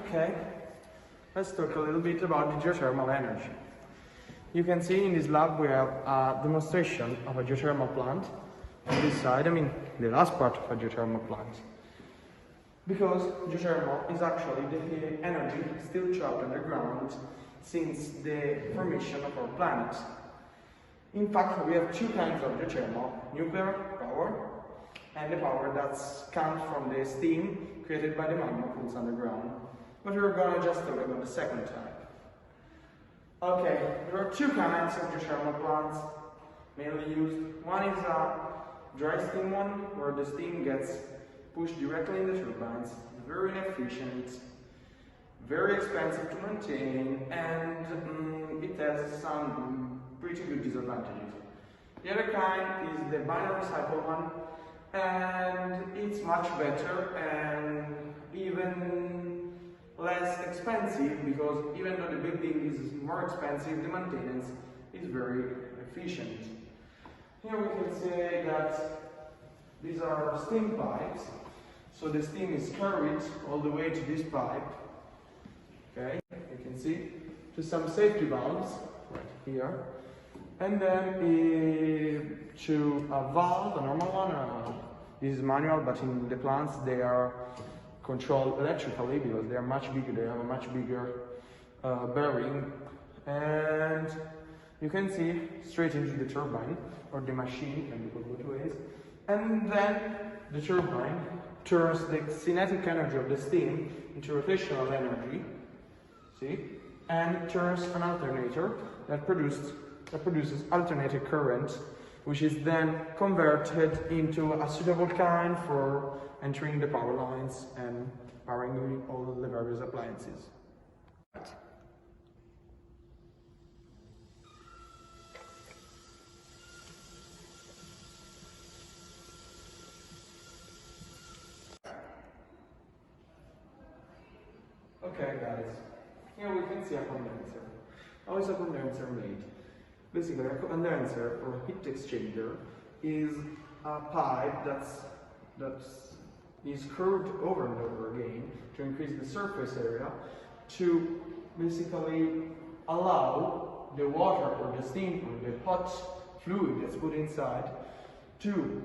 Okay, let's talk a little bit about the geothermal energy. You can see in this lab we have a demonstration of a geothermal plant on this side, the last part of a geothermal plant. Because geothermal is actually the energy still trapped underground since the formation of our planet. In fact, we have two kinds of geothermal: nuclear power and the power that comes from the steam created by the magma pools underground. But we're gonna just talk about the second type. Okay, there are two kinds of geothermal plants mainly used. One is a dry steam one, where the steam gets pushed directly in the turbines. Very inefficient, very expensive to maintain, and it has some pretty good disadvantages. The other kind is the binary cycle one, and it's much better and even less expensive, because even though the building is more expensive, the maintenance is very efficient. Here we can say that these are steam pipes, so the steam is carried all the way to this pipe, okay, you can see, to some safety valves right here, and then to a valve, a normal one. This is manual, but in the plants they are controlled electrically because they are much bigger, they have a much bigger bearing, and you can see straight into the turbine, or the machine, can be put both ways, and then the turbine turns the kinetic energy of the steam into rotational energy, see, and turns an alternator that produces alternating current, which is then converted into a suitable kind for entering the power lines and powering all the various appliances. Okay guys, here we can see a condenser. How is a condenser made? Basically, a condenser, or heat exchanger, is a pipe that is curved over and over again to increase the surface area, to basically allow the water or the steam or the hot fluid that's put inside to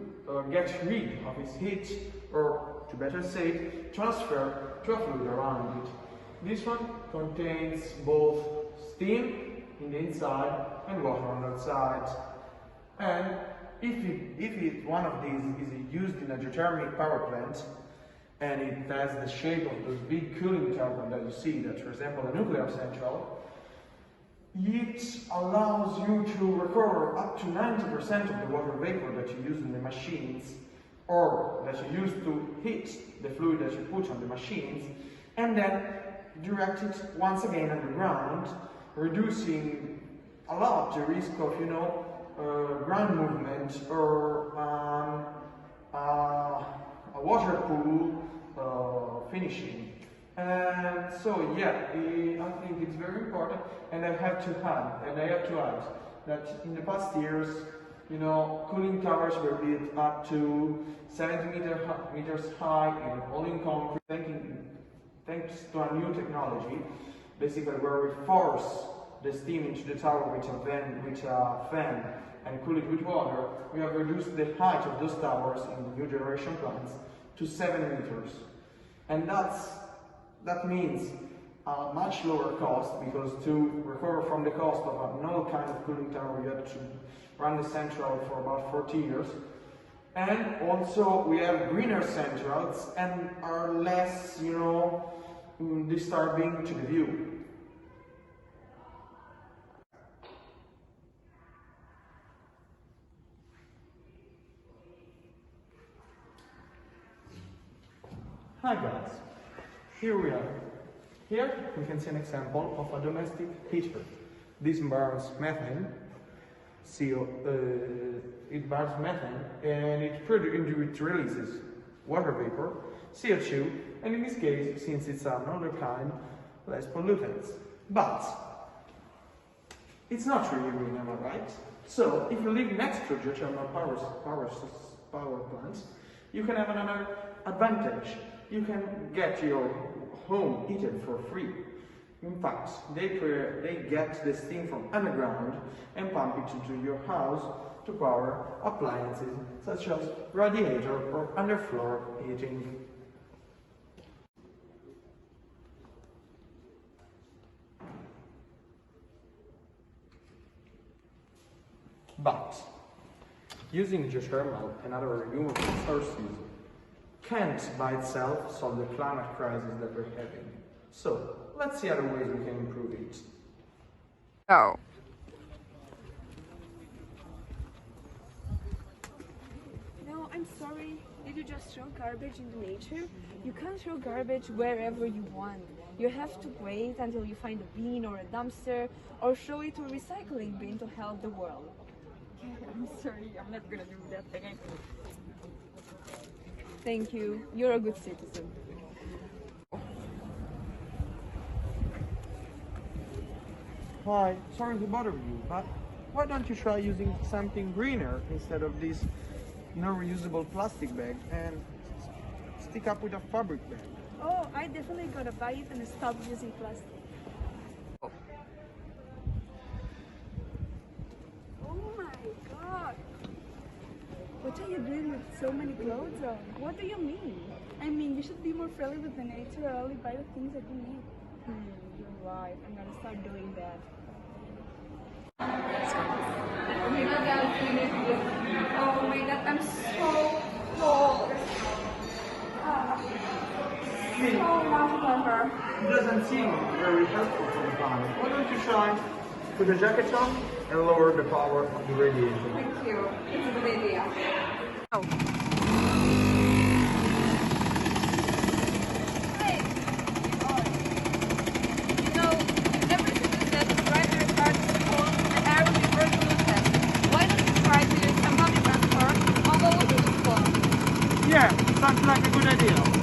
get rid of its heat, or to better say, transfer to a fluid around it. This one contains both steam in the inside and water on the outside. And if one of these is used in a geothermal power plant, and it has the shape of those big cooling towers that you see that resemble a nuclear central, it allows you to recover up to 90% of the water vapor that you use in the machines, or that you use to heat the fluid that you put on the machines, and then direct it once again underground, reducing a lot the risk of, ground movement or a water pool finishing. And so yeah, I think it's very important, and I have to add that in the past years, cooling towers were built up to 70 meters high and all in concrete, thanks to a new technology, basically where we force the steam into the tower with a fan and cool it with water. We have reduced the height of those towers in the new generation plants to 7 meters. And that means a much lower cost, because to recover from the cost of an old kind of cooling tower, you have to run the central for about 40 years. And also we have greener centrals and are less, disturbing to the view. Hi guys, here we are. Here we can see an example of a domestic heater. This burns methane, it burns methane, and it releases water vapor, CO2, and in this case, since it's another kind, less pollutants. But it's not really green, am I right? So if you live next to geothermal power plants, you can have another advantage. You can get your home heated for free. In fact, they get the steam from underground and pump it into your house to power appliances such as radiator or underfloor heating. But using geothermal and other renewable sources can't by itself solve the climate crisis that we're having. So let's see other ways we can improve it. Oh. No, I'm sorry. Did you just throw garbage into nature? You can't throw garbage wherever you want. You have to wait until you find a bin or a dumpster or throw it to a recycling bin to help the world. I'm sorry, I'm not gonna do that again. Thank you. You're a good citizen. Hi, sorry to bother you, but why don't you try using something greener instead of this non-reusable plastic bag and stick up with a fabric bag? Oh, I definitely gotta buy it and stop using plastic. Oh my god! What are you doing with so many clothes on? What do you mean? I mean, you should be more friendly with the nature and only buy the things that you need. You're right. I'm gonna start doing that. Oh my god, I'm so cold. So much better. It doesn't seem very helpful for the planet. Why don't you try put the jacket on and lower the power of the radiator? Thank you. It's a good idea. Oh. Hey! You know, every single day to drive your car to school, the air will be very polluted. Why don't you try to use a public transport, although it is full? Yeah, sounds like a good idea.